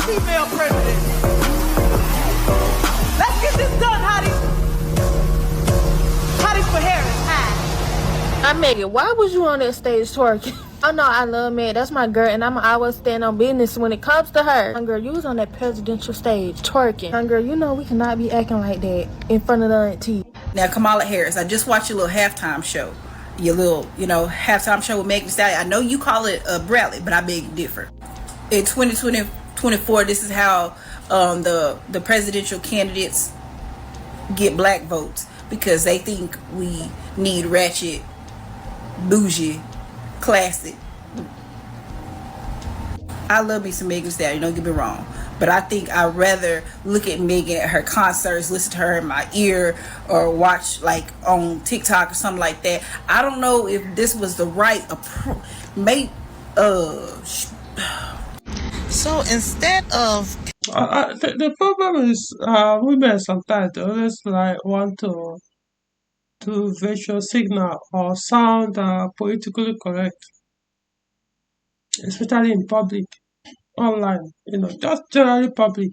female president. Let's get this done, hotties. Hotties for Harris. Hi. Megan, why was you on that stage twerking? Oh no, I love Meg. That's my girl, and I'ma always stand on business when it comes to her. Young girl, you was on that presidential stage twerking. Young girl, you know we cannot be acting like that in front of the auntie. Now, Kamala Harris, I just watched your little halftime show. Your little, halftime show with Megan Thee Stallion. I know you call it a rally, but I beg you differ. In 2024, this is how the presidential candidates get black votes, because they think we need ratchet, bougie, classic. I love me some Megan Thee Stallion, don't get me wrong, but I think I'd rather look at Megan at her concerts, listen to her in my ear, or watch like on TikTok or something like that. I don't know if this was the right So instead of the problem is women sometimes they always like want to do visual signal or sound politically correct, especially in public, online, just generally public,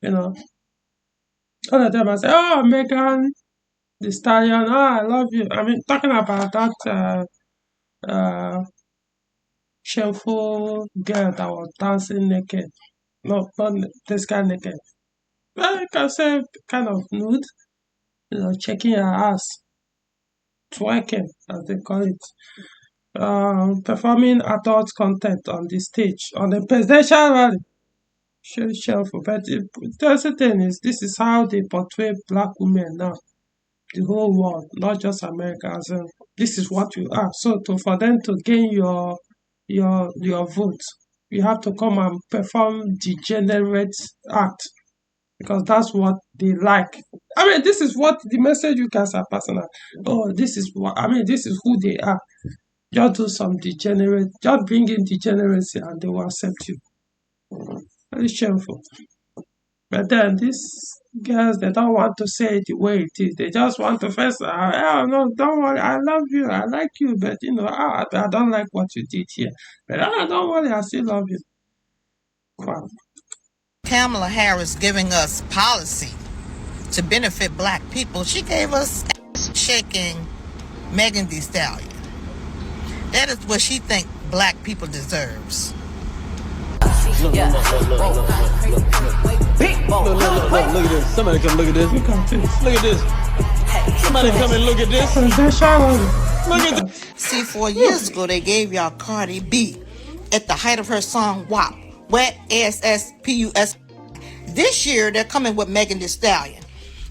all of them I say, oh, Megan Thee Stallion, oh, I love you. I mean, talking about that shameful girl that was dancing naked. No, not this guy naked. Well, you can say kind of nude, checking her ass, twerking, as they call it. Performing adult content on the stage, on the presidential rally. Shameful. But the thing is, this is how they portray black women now. The whole world, not just America. This is what you are. So for them to gain your vote, you have to come and perform degenerate act, because that's what they like. I mean, this is what the message you guys are passing on. Oh, this is this is who they are. Just do some degenerate, just bring in degeneracy and they will accept you. Very shameful. But then these girls, they don't want to say it the way it is. They just want to first, oh, no, don't worry, I love you, I like you, but I don't like what you did here. But don't worry, I still love you. Wow. Kamala Harris giving us policy to benefit black people, she gave us shaking Megan Thee Stallion. That is what she think black people deserves. Look at this. Somebody come look at this. Look at this. Somebody come and look at this. Look at this. See, 4 years ago, they gave y'all Cardi B at the height of her song WAP. Wet ASSPUS. This year, they're coming with Megan Thee Stallion.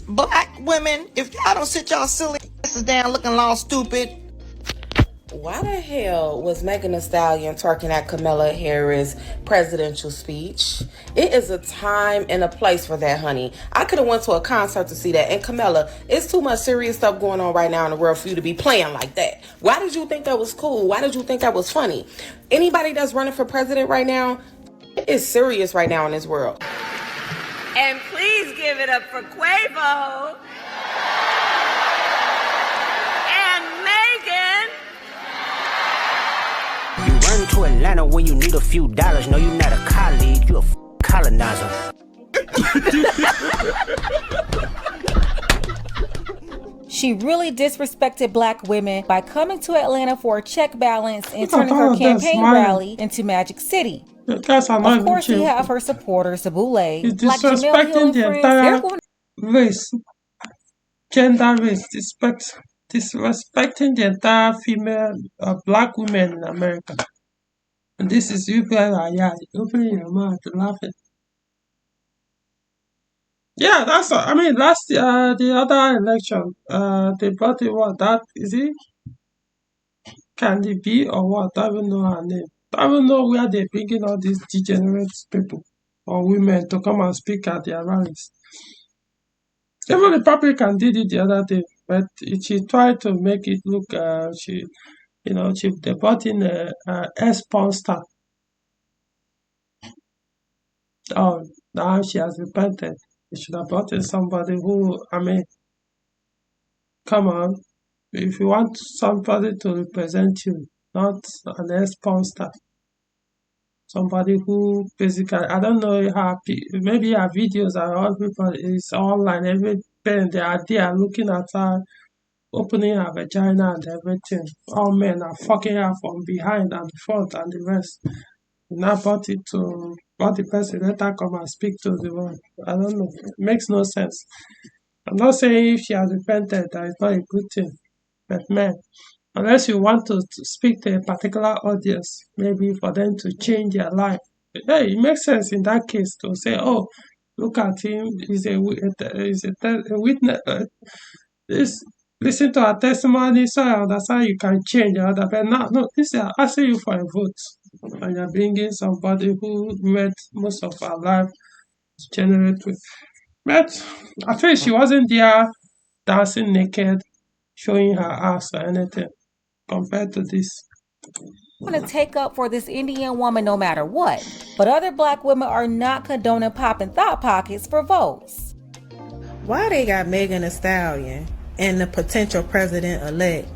Black women, if y'all don't sit y'all silly asses down looking all stupid. Why the hell was Megan Thee Stallion twerking at Kamala Harris' presidential speech? It is a time and a place for that, honey. I could have went to a concert to see that. And Kamala, it's too much serious stuff going on right now in the world for you to be playing like that. Why did you think that was cool? Why did you think that was funny? Anybody that's running for president right now, it is serious right now in this world. And please give it up for Quavo and Megan. You run to Atlanta when you need a few dollars. No, you're not a colleague, you a colonizer. She really disrespected black women by coming to Atlanta for a check balance and turning her campaign rally into Magic City. Of course, she have her supporters, the Boule. It's disrespecting the entire race, gender race, disrespecting the entire female black women in America. And this is you guys are opening your mouth laughing. Yeah, that's all. I mean, last the other election, they brought it. What that is it? Candy B or what? I don't know her name. I don't know where they're bringing all these degenerate people or women to come and speak at their rallies. Even the Republican did it the other day, but she tried to make it look. They brought in a ex-porn. Oh, now she has repented. You should have brought in somebody who, come on. If you want somebody to represent you, not an ex-porn. somebody who basically, I don't know how, maybe her videos are all people, it's online, every parent, they are there looking at her, opening her vagina and everything. All men are fucking her from behind and the front and the rest. Now brought it to, brought the person, let her come and speak to the one. I don't know. It makes no sense. I'm not saying if she has repented that it's not a good thing. But man, unless you want to speak to a particular audience, maybe for them to change their life. Yeah, it makes sense in that case to say, oh, look at him, he's a witness. Listen to her testimony so I understand you can change the other. But no, this is asking you for a vote. And you're bringing somebody who met most of her life to generate with. But at least she wasn't there dancing naked, showing her ass or anything compared to this. I'm going to take up for this Indian woman no matter what, but other black women are not condoning popping thought pockets for votes. Why they got Megan Thee Stallion and the potential president-elect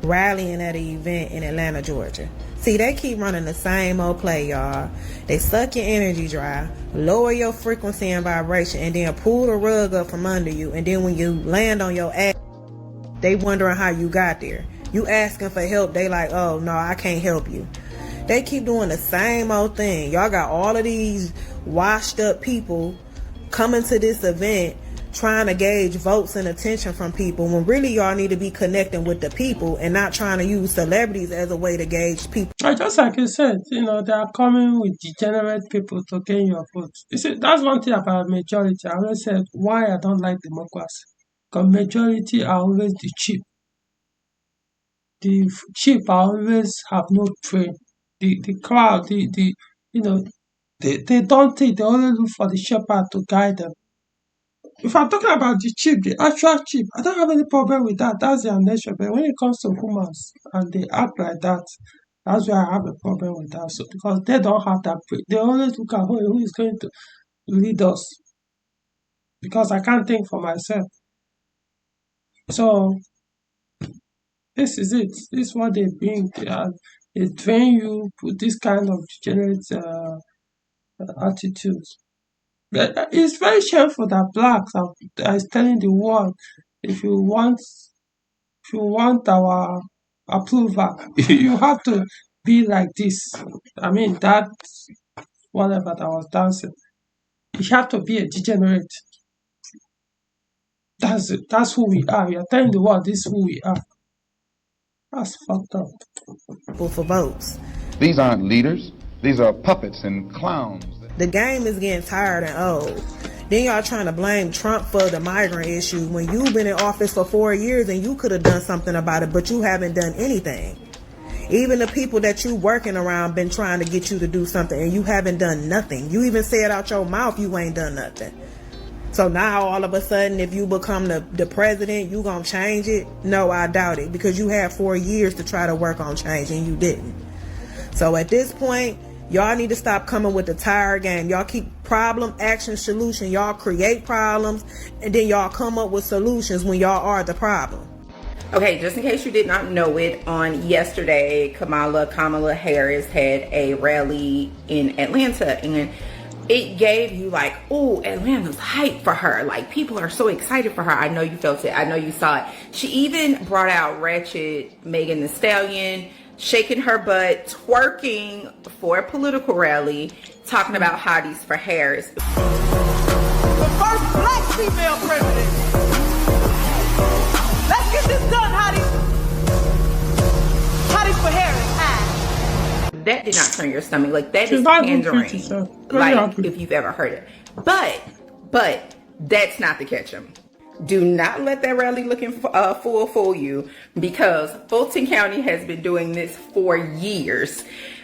rallying at an event in Atlanta, Georgia? See, they keep running the same old play, y'all. They suck your energy dry, lower your frequency and vibration, and then pull the rug up from under you. And then when you land on your ass, they wondering how you got there. You asking for help, they like, oh, no, I can't help you. They keep doing the same old thing. Y'all got all of these washed up people coming to this event trying to gauge votes and attention from people when really y'all need to be connecting with the people and not trying to use celebrities as a way to gauge people. Just like you said, they are coming with degenerate people to gain your vote. You see, that's one thing about majority. I always said why I don't like democracy. Because majority are always the cheap. The cheap always have no brain. The crowd, they don't think, they only look for the shepherd to guide them. If I'm talking about the cheap, the actual cheap, I don't have any problem with that. That's their nature. But when it comes to humans and they act like that, that's where I have a problem with that. So because they don't have that brain. They always look at who is going to lead us. Because I can't think for myself. So this is it. This is what they bring. They train you with this kind of degenerate attitudes. But it's very shameful that blacks are telling the world if you want our approval, you have to be like this. I mean that whatever that was dancing. You have to be a degenerate. That's it. That's who we are. You're telling the world this is who we are. That's fucked up. For votes. These aren't leaders. These are puppets and clowns. The game is getting tired and old. Then y'all trying to blame Trump for the migrant issue when you've been in office for 4 years and you could have done something about it, but you haven't done anything. Even the people that you working around been trying to get you to do something and you haven't done nothing. You even said out your mouth you ain't done nothing. So now all of a sudden if you become the president, you gonna change it? No, I doubt it, because you had 4 years to try to work on change and you didn't. So at this point, y'all need to stop coming with the tired game. Y'all keep problem, action, solution. Y'all create problems and then y'all come up with solutions when y'all are the problem. Okay, just in case you did not know it, on yesterday, Kamala Harris had a rally in Atlanta, and it gave you like, oh, Atlanta's hype for her. Like, people are so excited for her. I know you felt it. I know you saw it. She even brought out ratchet Megan Thee Stallion, shaking her butt, twerking for a political rally, talking about hotties for Harris. The first black female president. Let's get this done, hotties. Hotties for Harris. That did not turn your stomach. Like, that is pandering. Like, if you've ever heard it. But that's not the catch 'em. Do not let that rally looking fool you, because Fulton County has been doing this for years.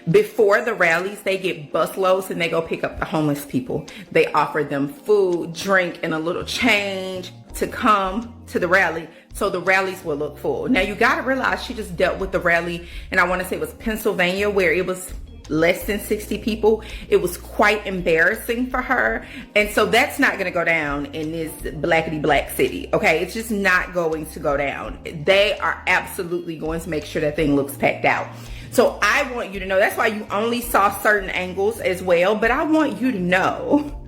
Before the rallies, they get busloads and they go pick up the homeless people. They offer them food, drink, and a little change to come to the rally, so the rallies will look full. Now you got to realize she just dealt with the rally, and I want to say it was Pennsylvania, where it was less than 60 people. It was quite embarrassing for her. And so that's not going to go down in this blackety black city. Okay. It's just not going to go down. They are absolutely going to make sure that thing looks packed out. So I want you to know, that's why you only saw certain angles as well. But I want you to know,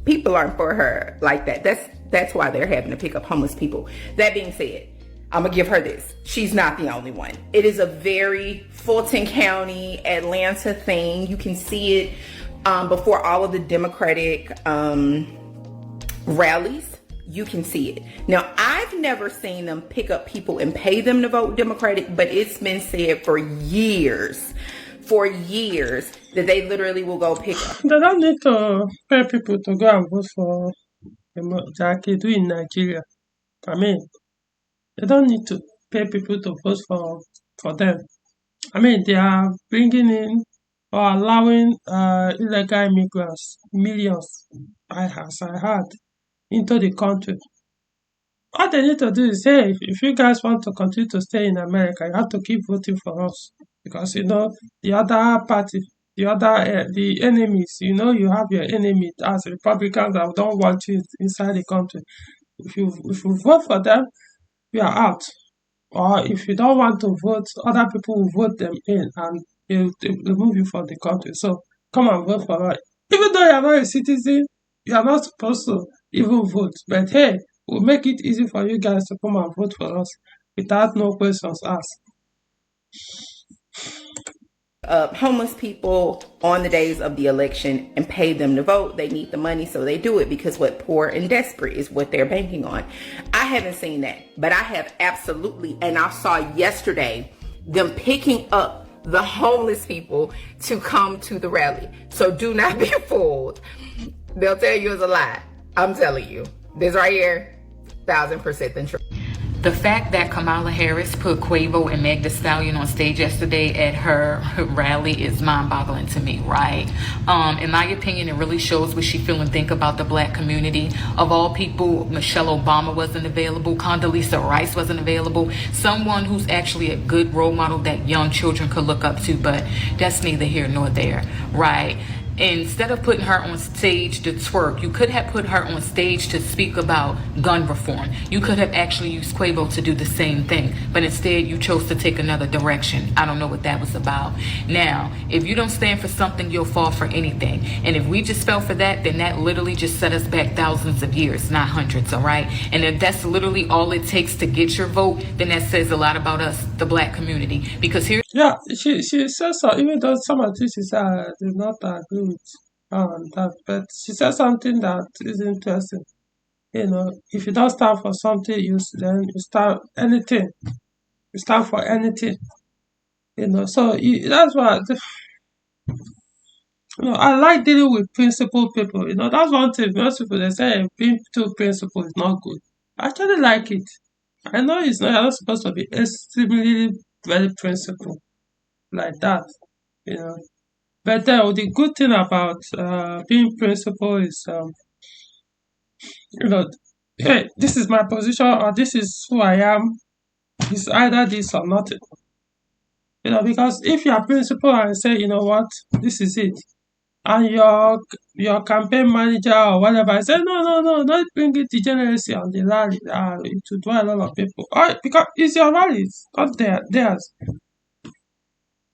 people aren't for her like that. That's why they're having to pick up homeless people. That being said, I'm gonna give her this. She's not the only one. It is a very Fulton County, Atlanta thing. You can see it before all of the Democratic rallies. You can see it. Now, I've never seen them pick up people and pay them to vote Democratic, but it's been said for years that they literally will go pick up. They don't need to pay people to go and vote for Jackie do in Nigeria. I mean, they don't need to pay people to vote for them. I mean, they are bringing in or allowing illegal immigrants, millions, as I heard, into the country. What they need to do is, hey, if you guys want to continue to stay in America, you have to keep voting for us. Because, the other party, the enemies, you have your enemy as Republicans that don't want you inside the country. If you vote for them, you are out. Or if you don't want to vote, other people will vote them in and they'll remove you from the country. So come and vote for us. Even though you're not a citizen, you are not supposed to even vote. But hey, we'll make it easy for you guys to come and vote for us without no questions asked. Homeless people on the days of the election and pay them to vote. They need the money, so they do it because what poor and desperate is what they're banking on. I haven't seen that, but I have absolutely, and I saw yesterday them picking up the homeless people to come to the rally. So do not be fooled. They'll tell you it's a lie. I'm telling you, this right here, 1000% the truth. The fact that Kamala Harris put Quavo and Meg Thee Stallion on stage yesterday at her rally is mind-boggling to me, right? In my opinion, it really shows what she feel and think about the black community. Of all people, Michelle Obama wasn't available. Condoleezza Rice wasn't available. Someone who's actually a good role model that young children could look up to, but that's neither here nor there, right? Instead of putting her on stage to twerk, you could have put her on stage to speak about gun reform. You could have actually used Quavo to do the same thing, but instead you chose to take another direction. I don't know what that was about. Now, if you don't stand for something, you'll fall for anything. And if we just fell for that, then that literally just set us back thousands of years, not hundreds, all right? And if that's literally all it takes to get your vote, then that says a lot about us, the black community. Because here... Yeah, she says so, even though some of this is do not agree with that, but she said something that is interesting. If you don't stand for something, then you stand anything. You stand for anything. So that's why. I like dealing with principled people. That's one thing. Most people they say being too principled is not good. I actually like it. I know you're not supposed to be extremely very principled like that. But the good thing about being principled is, hey, this is my position or this is who I am. It's either this or nothing. Because if you are principled and say, what, this is it, and your campaign manager or whatever say, no, don't bring it degeneracy on the rally. It will draw a lot of people. Because it's your rally, it's not theirs.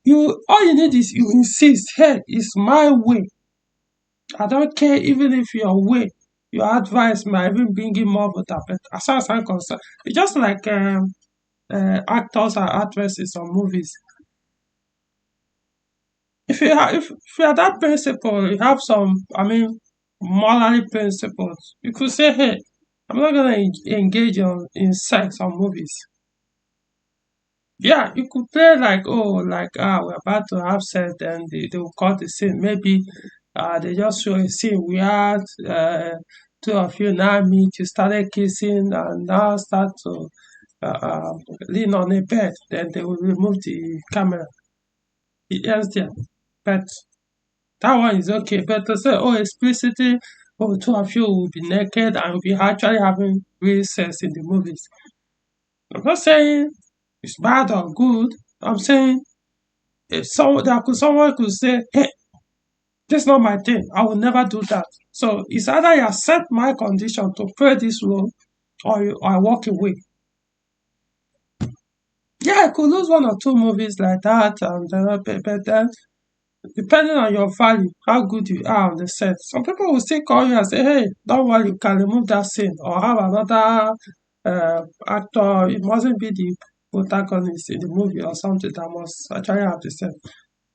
All you need is you insist, hey, it's my way. I don't care even if your way, your advice might even bring in more voter. But as far as I'm concerned, it's just like actors and actresses on movies. If you are that principle, you have some, morally principles. You could say, hey, I'm not gonna engage in sex on movies. Yeah, you could play we're about to have sex, then they will cut the scene. Maybe they just show a scene where two of you now meet, you started kissing and now start to lean on a bed. Then they will remove the camera. It ends there. But that one is okay. But to say, explicitly, two of you will be naked and will be actually having real sex in the movies. I'm not saying it's bad or good. I'm saying if someone could say, hey, this is not my thing. I will never do that. So it's either you accept my condition to play this role or I walk away. Yeah, I could lose one or two movies like that, and but then depending on your value, how good you are on the set, some people will still call you and say, "Hey, don't worry, you can remove that scene or have another actor. It mustn't be the protagonist in the movie or something that must actually have the scene.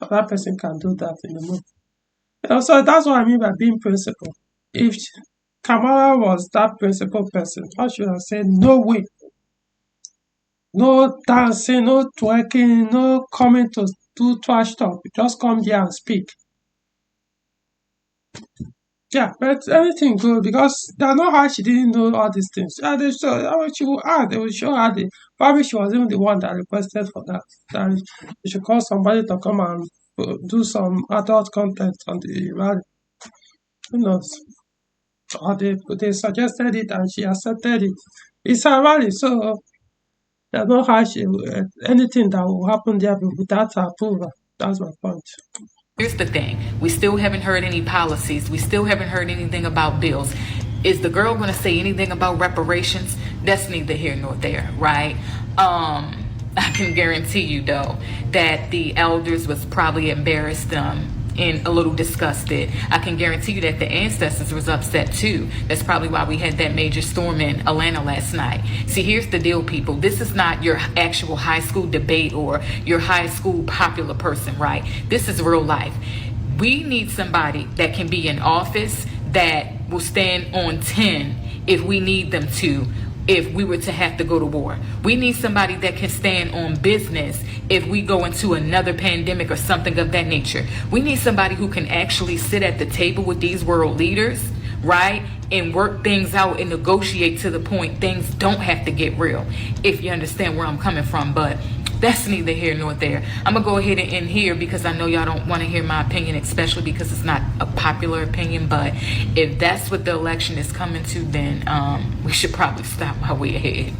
That person can do that in the movie." So that's what I mean by being principled. If Kamala was that principled person, I should have said, "No way, no dancing, no twerking, no coming to do trash talk. Just come there and speak." Yeah, but anything good because they know how she didn't know all these things. Yeah, they show how she will ask. They will show her probably she was even the one that requested for that. That they should call somebody to come and do some adult content on the rally. Who knows? Or they suggested it and she accepted it. It's a rally, so there's no how anything that will happen there without her approval. That's my point. Here's the thing. We still haven't heard any policies. We still haven't heard anything about bills. Is the girl going to say anything about reparations? That's neither here nor there, right? I can guarantee you, though, that the elders was probably embarrassed and a little disgusted. I can guarantee you that the ancestors was upset too. That's probably why we had that major storm in Atlanta last night. See, here's the deal, people. This is not your actual high school debate or your high school popular person, right? This is real life. We need somebody that can be in office that will stand on 10 if we need them to, if we were to have to go to war. We need somebody that can stand on business if we go into another pandemic or something of that nature. We need somebody who can actually sit at the table with these world leaders, right? And work things out and negotiate to the point things don't have to get real, if you understand where I'm coming from. But that's neither here nor there. I'm gonna go ahead and end here because I know y'all don't want to hear my opinion, especially because it's not a popular opinion. But if that's what the election is coming to, then we should probably stop while we're ahead.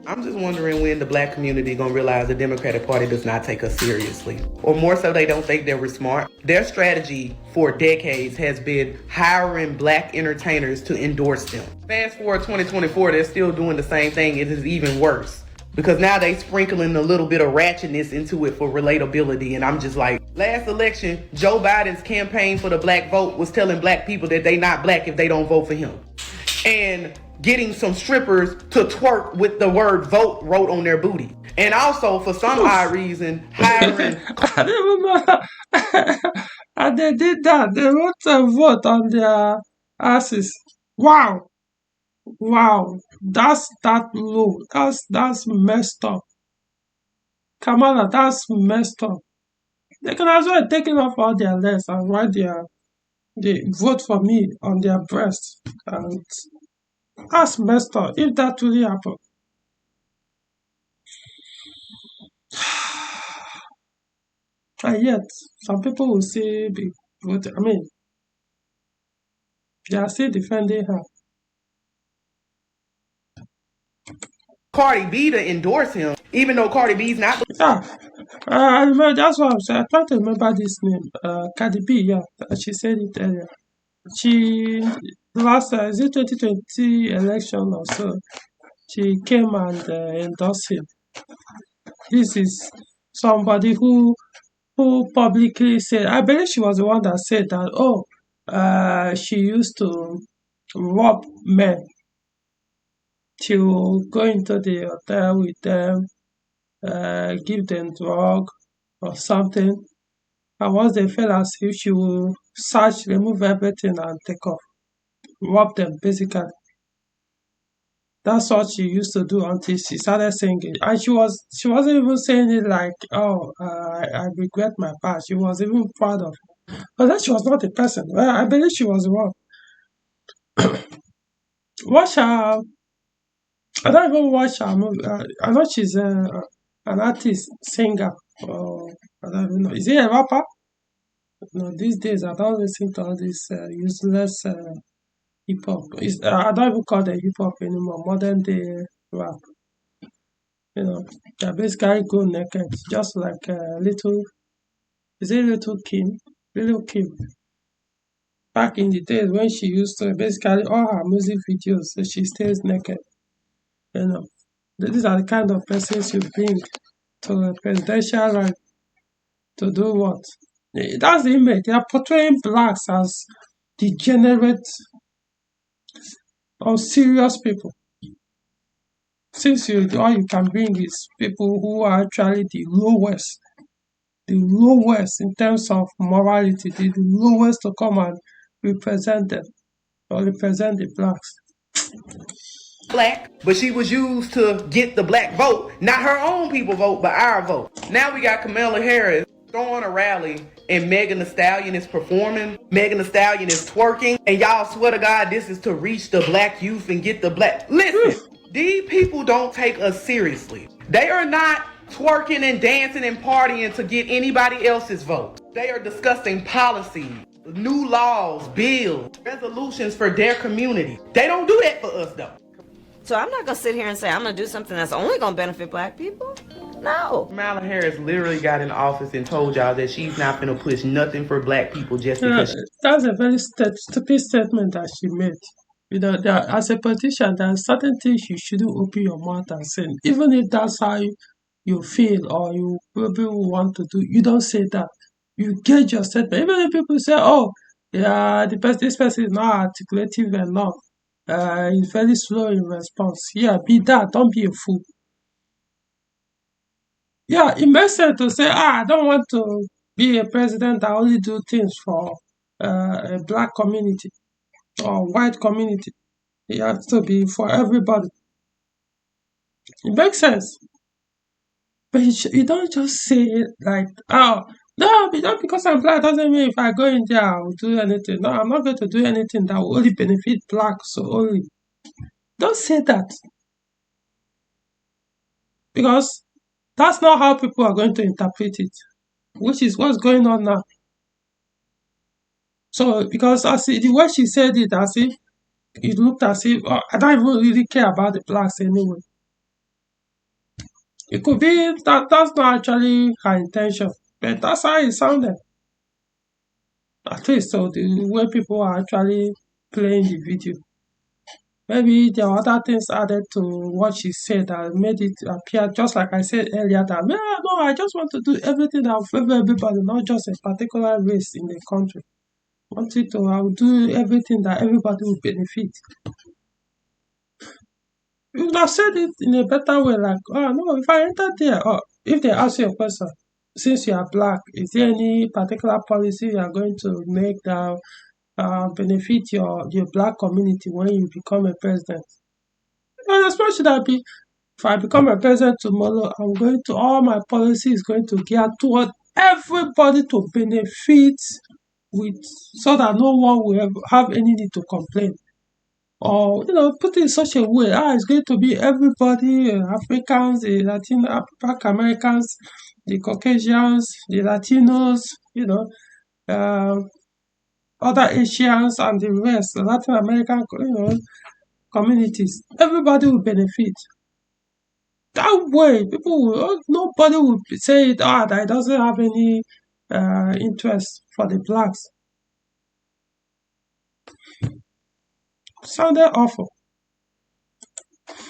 I'm just wondering when the black community gonna realize the Democratic Party does not take us seriously. Or more so, they don't think that we're smart. Their strategy for decades has been hiring black entertainers to endorse them. Fast forward 2024, they're still doing the same thing. It is even worse. Because now they sprinkling a little bit of ratchetness into it for relatability. And I'm just like, last election, Joe Biden's campaign for the black vote was telling black people that they not black if they don't vote for him. And getting some strippers to twerk with the word vote wrote on their booty. And also, for some odd reason, hiring... I didn't even know that. And they did that. They wrote a vote on their asses. Wow. Wow, that's that low. That's messed up. Kamala, that's messed up. They can as well take it off all their legs and write they vote for me on their breast. And that's messed up. If that really happened. And yet, some people will say, I mean, they are still defending her. Cardi B to endorse him, even though Cardi B's not. Yeah, I remember, that's what I'm saying. I try to remember this name. Cardi B, yeah, she said it earlier. She, last, is it 2020 election or so, she came and endorsed him. This is somebody who publicly said, I believe she was the one that said that, she used to rob men. She will go into the hotel with them, give them drug or something. And once they fell asleep, she will search, remove everything and take off. Rob them, basically. That's what she used to do until she started singing. And she wasn't even saying it like, oh, I regret my past. She was even proud of it. But then she was not the person. Well, I believe she was the one. Watch her. I don't even watch her movie. I know she's an artist, singer. I don't even know. Is he a rapper? No, these days I don't listen to all this useless hip hop. I don't even call them hip hop anymore. Modern day rap. You know, they basically go naked, just like little Is it Little Kim? Little Kim. Back in the days when she used to basically all her music videos, so she stays naked. You know, these are the kind of persons you bring to a presidential rally to do what? That's the image. They are portraying blacks as degenerate, unserious people. Since all you can bring is people who are actually the lowest in terms of morality, the lowest to come and represent them or represent the blacks. Black, but she was used to get the black vote, not her own people vote, but our vote. Now we got Kamala Harris throwing a rally and Megan Thee Stallion is performing. Megan Thee Stallion is twerking, and y'all swear to God this is to reach the black youth and get the black. Listen, these people don't take us seriously. They are not twerking and dancing and partying to get anybody else's vote. They are discussing policies, new laws, bills, resolutions for their community. They don't do that for us though. So I'm not gonna sit here and say I'm gonna do something that's only gonna benefit black people. No. Kamala Harris literally got in office and told y'all that she's not gonna push nothing for black people just because. That's a very stupid statement that she made. You know, as a politician, there are certain things you shouldn't open your mouth and say. Even if that's how you feel or you probably want to do, you don't say that. You gauge your statement. Even if people say, "Oh, yeah, this person is not articulative enough. He's very slow in response." Yeah, be that. Don't be a fool. Yeah, it makes sense to say, I don't want to be a president that only do things for a black community or white community. It has to be for everybody. It makes sense. But you don't just say it like, oh, no, just because I'm black doesn't mean if I go in there I will do anything. No, I'm not going to do anything that will only benefit blacks only. Don't say that. Because that's not how people are going to interpret it, which is what's going on now. So, because the way she said it, as if it looked as if I don't even really care about the blacks anyway. It could be that that's not actually her intention, but that's how it sounded. At least, so the way people are actually playing the video. Maybe there are other things added to what she said that made it appear, just like I said earlier, that no, I just want to do everything that will favor everybody, not just a particular race in the country. I will do everything that everybody will benefit. You would have said it in a better way, like, oh no, if I enter there, or if they ask you a question, since you are black, is there any particular policy you are going to make that benefit your black community when you become a president? And especially that if I become a president tomorrow, all my policy is going to gear toward everybody to benefit with, so that no one will have any need to complain. Or, put it in such a way, it's going to be everybody, Africans, the Latino, Black Americans, the Caucasians, the Latinos, other Asians and the rest, the Latin American, communities. Everybody will benefit. That way, nobody will say that it doesn't have any interest for the blacks. Sounded awful.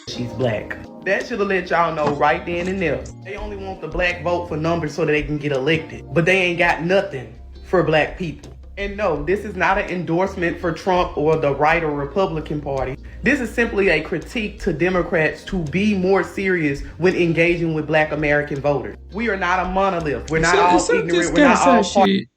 She's black. That should have let y'all know right then and there. They only want the black vote for numbers so that they can get elected. But they ain't got nothing for black people. And no, this is not an endorsement for Trump or the right or Republican Party. This is simply a critique to Democrats to be more serious when engaging with black American voters. We are not a monolith. We're not all ignorant. We're not all party.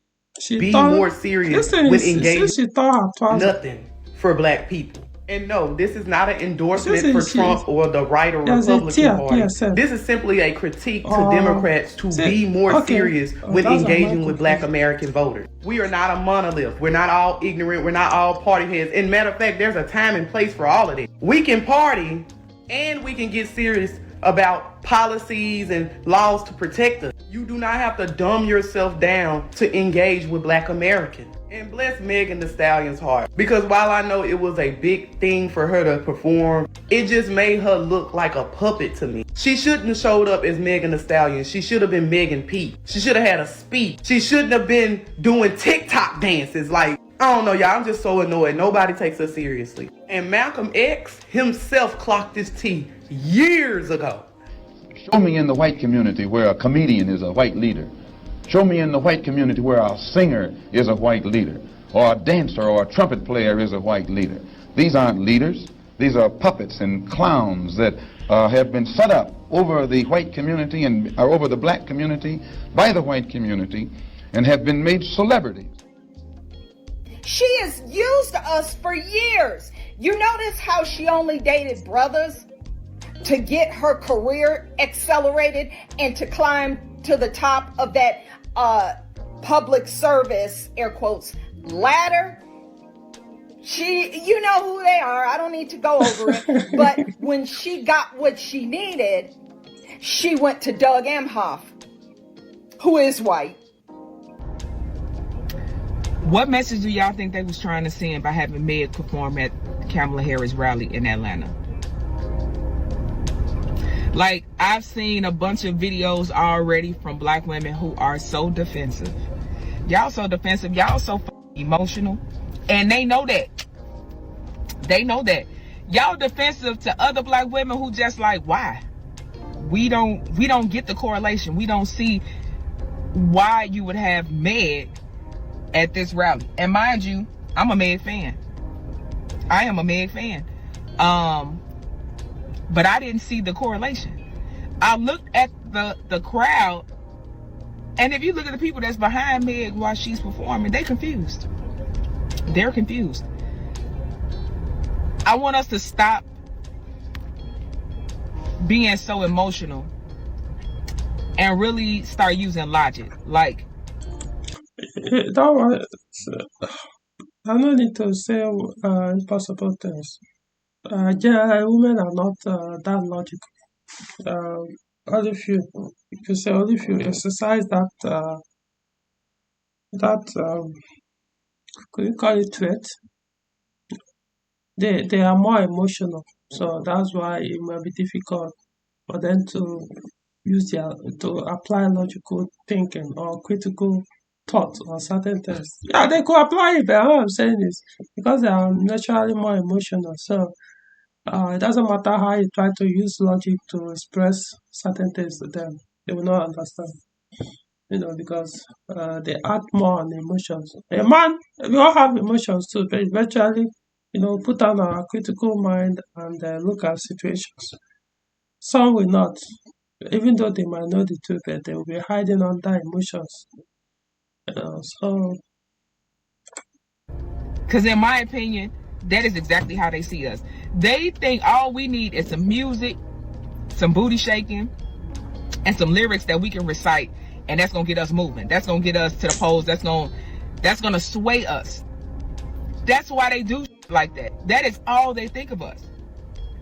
Be more serious when engaging with nothing for black people. And no, this is not an endorsement for Trump or the right or Republican Party. This is simply a critique to Democrats to be more serious when engaging with black American voters. We are not a monolith. We're not all ignorant. We're not all party heads. And matter of fact, there's a time and place for all of this. We can party and we can get serious about policies and laws to protect us. You do not have to dumb yourself down to engage with Black Americans. And bless Megan Thee Stallion's heart. Because while I know it was a big thing for her to perform, it just made her look like a puppet to me. She shouldn't have showed up as Megan Thee Stallion. She should have been Megan P. She should have had a speech. She shouldn't have been doing TikTok dances. Like, I don't know, y'all. I'm just so annoyed. Nobody takes her seriously. And Malcolm X himself clocked his T years ago. Show me in the white community where a comedian is a white leader. Show me in the white community where a singer is a white leader, or a dancer or a trumpet player is a white leader. These aren't leaders. These are puppets and clowns that have been set up over the white community and over the black community by the white community and have been made celebrities. She has used us for years. You notice how she only dated brothers to get her career accelerated and to climb to the top of that public service, air quotes, ladder. You know who they are. I don't need to go over it. But when she got what she needed, she went to Doug Emhoff, who is white. What message do y'all think they was trying to send by having Meg perform at Kamala Harris rally in Atlanta? Like, I've seen a bunch of videos already from Black women who are so defensive. Y'all so defensive. Y'all so emotional. And they know that. They know that. Y'all defensive to other Black women who just like, why? We don't get the correlation. We don't see why you would have Meg at this rally. And mind you, I'm a Meg fan. I am a Meg fan. But I didn't see the correlation. I looked at the crowd, and if you look at the people that's behind Meg while she's performing, they confused. They're confused. I want us to stop being so emotional and really start using logic. Like, that was, I don't need to say impossible things. Yeah, women are not that logical. Only few, if you say only few exercise that could you call it trait? They are more emotional, so that's why it might be difficult for them to to apply logical thinking or critical thought on certain things. Yeah, they could apply it, but what I'm saying is because they are naturally more emotional, so it doesn't matter how you try to use logic to express certain things to them, they will not understand. Because they act more on emotions. A man, we all have emotions too, but eventually, put on our critical mind and look at situations. Some will not, even though they might know the truth, but they will be hiding under emotions. So, because in my opinion, that is exactly how they see us. They think all we need is some music, some booty shaking, and some lyrics that we can recite, and that's gonna get us moving. That's gonna get us to the polls. That's gonna sway us. That's why they do like that. That is all they think of us.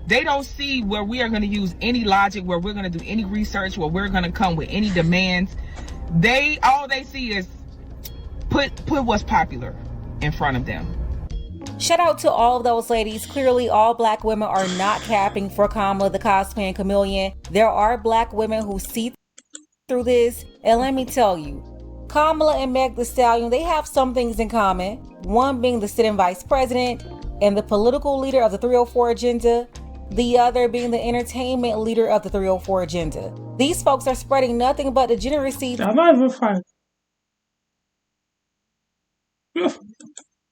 They don't see where we are gonna use any logic, where we're gonna do any research, where we're gonna come with any demands. All they see is put what's popular in front of them. Shout out to all of those ladies. Clearly, all Black women are not capping for Kamala the cosplaying chameleon. There are Black women who see through this, and let me tell you, Kamala and Meg Thee Stallion, they have some things in common. One being the sitting vice president and the political leader of the 304 agenda. The other being the entertainment leader of the 304 agenda. These folks are spreading nothing but degeneracy. I'm not even fine.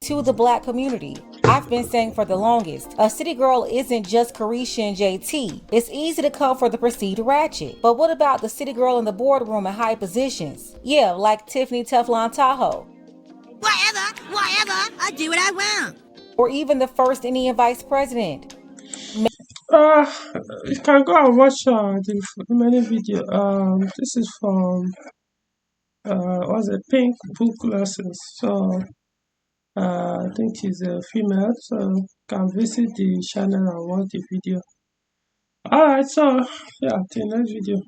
To the Black community. I've been saying for the longest, a city girl isn't just Carisha and JT. It's easy to come for the perceived ratchet. But what about the city girl in the boardroom in high positions? Yeah, like Tiffany Teflon Tahoe. Whatever, I do what I want. Or even the first Indian vice president. You can go and watch the many video. This is from what's it, Pink Book Lessons. So I think she's a female, so you can visit the channel and watch the video. Alright, so yeah, till next video.